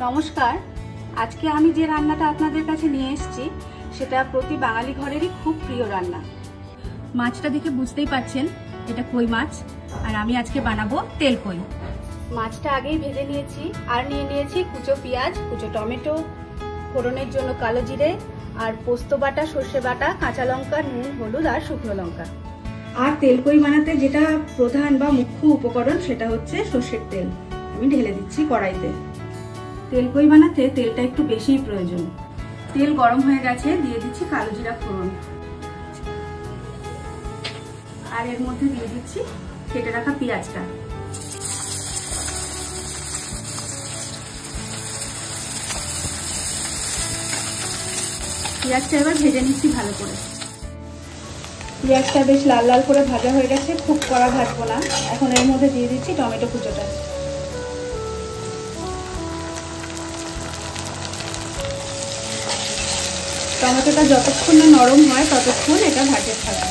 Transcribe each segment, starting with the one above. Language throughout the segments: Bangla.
নমস্কার। আজকে আমি যে রান্নাটা আপনাদের কাছে নিয়ে এসেছি সেটা প্রতি বাঙালি ঘরেরই খুব প্রিয় রান্না। মাছটা দেখে বুঝতেই পারছেন এটা কই মাছ, আর আমি আজকে বানাবো তেল কই। মাছটা আগেই ভেজে নিয়েছি আর নিয়ে নিয়েছি কুচো পেঁয়াজ, কুচো টমেটো, ফোড়নের জন্য কালো জিরে আর পোস্ত বাটা, সর্ষে বাটা, কাঁচা লঙ্কা, নুন, হলুদ আর শুকনো লঙ্কা। আর তেল কই বানাতে যেটা প্রধান বা মুখ্য উপকরণ সেটা হচ্ছে সর্ষের তেল। আমি ঢেলে দিচ্ছি কড়াইতে। তেল কই বানাতে তেলটা একটু বেশিই প্রয়োজন। তেল গরম হয়ে গেছে, দিয়ে দিচ্ছি কালো জিরা ফোড়ন আর এর মধ্যে দিয়ে দিচ্ছি কেটে রাখা পেঁয়াজটা। পেঁয়াজটা এবার ভেজে নিচ্ছি ভালো করে। পেঁয়াজটা বেশ লাল লাল করে ভাজা হয়ে গেছে, খুব কড়া ভাজবো না। এখন এর মধ্যে দিয়ে দিচ্ছি টমেটো কুচোটা। টমেটোটা যতক্ষণ না নরম হয় ততক্ষণ এটা ভাজতে থাকবে।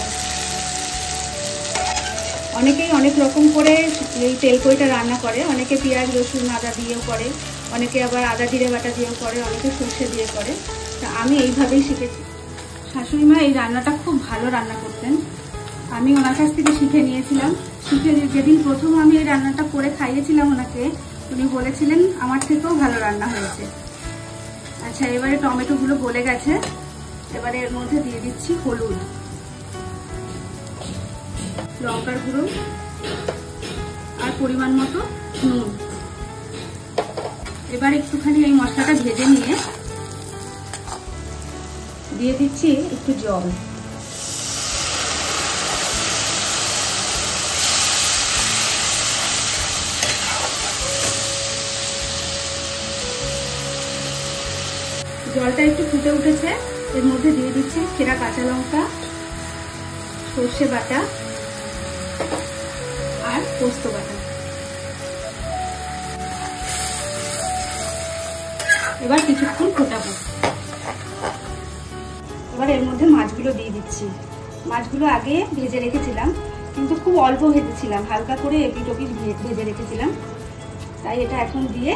অনেকেই অনেক রকম করে এই তেল কইটা রান্না করে। অনেকে পেঁয়াজ, রসুন, আদা দিয়েও করে, অনেকে আবার আদা জিরে বাটা দিয়েও করে, অনেকে সর্ষে দিয়ে করে। তা আমি এইভাবেই শিখেছি। শাশুড়ি মা এই রান্নাটা খুব ভালো রান্না করতেন। আমি ওনার কাছ থেকে শিখে নিয়েছিলাম। যেদিন প্রথম আমি এই রান্নাটা করে খাইয়েছিলাম ওনাকে, উনি বলেছিলেন আমার থেকেও ভালো রান্না হয়েছে। আচ্ছা, এবারে টমেটোগুলো গলে গেছে। এবারে এর মধ্যে দিয়ে দিচ্ছি হলুদ, লঙ্কার গুঁড়ো আর পরিমাণ মতো নুন। এবার একটুখানি এই মশলাটা ভেজে নিয়ে দিয়ে দিচ্ছি একটু জল। জলটা একটু ফুটে উঠেছে, এর মধ্যে দিয়ে দিচ্ছি চেরা কাঁচা লঙ্কা, সর্ষে বাটা আর পোস্ত বাটা। এবার কিছুক্ষণ ফোটাবো। এবার এর মধ্যে মাছগুলো দিয়ে দিচ্ছি। মাছগুলো আগে ভেজে রেখেছিলাম, কিন্তু খুব অল্প ভেজেছিলাম, হালকা করে এপিট ওপিট ভেজে রেখেছিলাম। তাই এটা এখন দিয়ে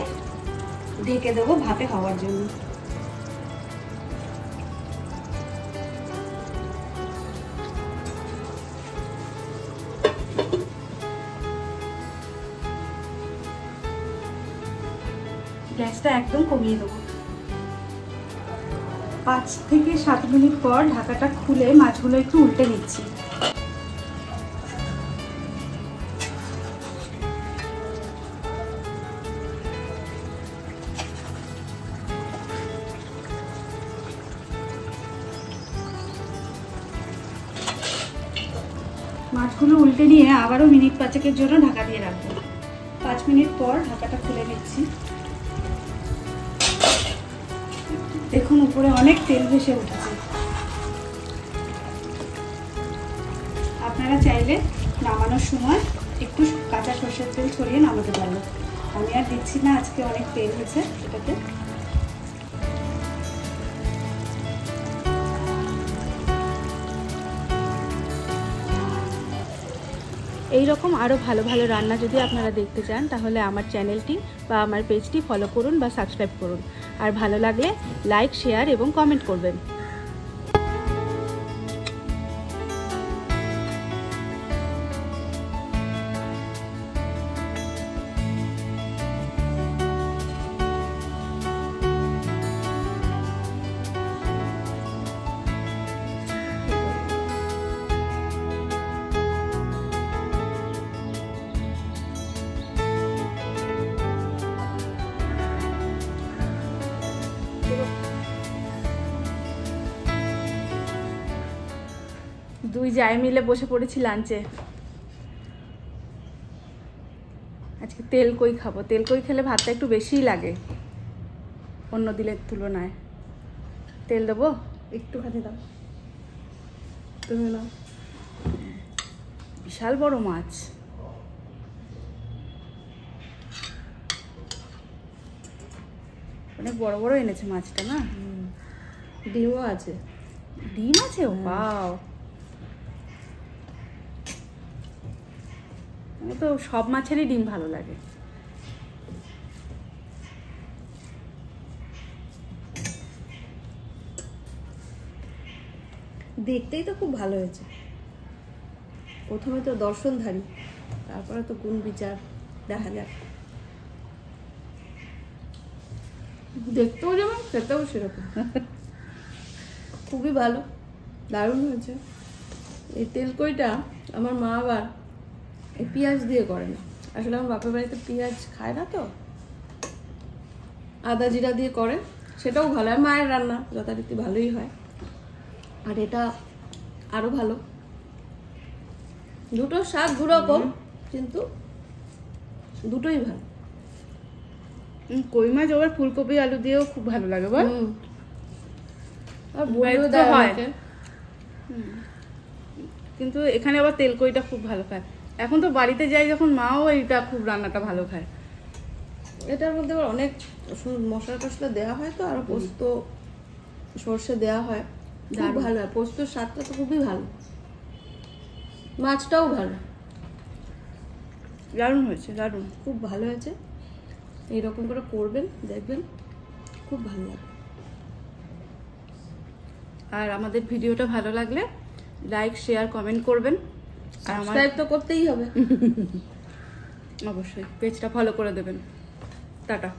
ঢেকে দেবো ভাপে হওয়ার জন্য। গ্যাসটা একদম কমিয়ে দেবো। 5 থেকে 7 মিনিট পর ঢাকাটা খুলে মাছগুলো একটু উল্টে নিচ্ছি। মাছগুলো উল্টে নিয়ে আবারও মিনিট 5-এর জন্য ঢাকা দিয়ে রাখবো। 5 মিনিট পর ঢাকাটা খুলে নিচ্ছি। দেখুন উপরে অনেক তেল ভেসে উঠেছে। আপনারা চাইলে নামানোর সময় একটু কাঁচা সরষের তেল ছড়িয়ে নামাতে পারবেন। আমি আর দিচ্ছি না, আজকে অনেক তেল হয়েছে এটাতে। এইরকম আরও ভালো ভালো রান্না যদি আপনারা দেখতে চান তাহলে আমার চ্যানেলটি বা আমার পেজটি ফলো করুন বা সাবস্ক্রাইব করুন। আর ভালো লাগলে লাইক, শেয়ার এবং কমেন্ট করবেন। দুই জায় মিলে বসে পড়েছি লাঞ্চে। আজকে তেল কই খাবো। তেল কই খেলে ভাতটা একটু বেশিই লাগে অন্য দিনের তুলনায়। তেল দেবো একটুখানি, দাও তুমি নাও। বিশাল বড় মাছ। অনেক বড় বড় এনেছে মাছটা না। ডিমও আছে। ডিম আছে? ওয়াও। আমার তো সব মাছেরই ডিম ভালো লাগে। দেখতেই তো খুব ভালো হয়েছে। প্রথমে তো দর্শনধারী, তারপরে তো গুণ বিচার, দেখা যাক। দেখতেও যেমন খেতেও সেরকম। খুবই ভালো, দারুণ হয়েছে। এই তেলকইটা আমার মা আবার এই পেঁয়াজ দিয়ে করে না, আসলে আমার বাপের বাড়িতে পেঁয়াজ খায় না তো, আদা জিরা দিয়ে করে, সেটাও ভালো। আর মায়ের রান্না যথারীতি ভালোই হয়, আর এটা আরো ভালো। দুটো স্বাদ দুরকম, কিন্তু দুটোই ভালো। কই মাছ আবার ফুলকপি আলু দিয়েও খুব ভালো লাগে বল। আর বড়িও তো দেয় হয়। অনেকে। কিন্তু এখানে আবার তেলকইটা খুব ভালো খায়। এখন তো বাড়িতে যাই যখন, মাও এইটা খুব রান্নাটা ভালো খায়। এটার মধ্যে আবার অনেক মশলা টশলা দেওয়া হয়, তো আরো পোস্ত সর্ষে দেওয়া হয়, খুব ভালো হয়। পোস্তর স্বাদটা তো খুবই ভালো, মাছটাও ভালো, দারুণ হয়েছে, দারুণ। খুব ভালো হয়েছে। এইরকম করে করবেন, দেখবেন খুব ভালো লাগবে। আর আমাদের ভিডিওটা ভালো লাগলে লাইক শেয়ার কমেন্ট করবেন, আর আমার সাবস্ক্রাইব তো করতেই হবে। অবশ্যই পেজটা ফলো করে দেবেন। টাটা।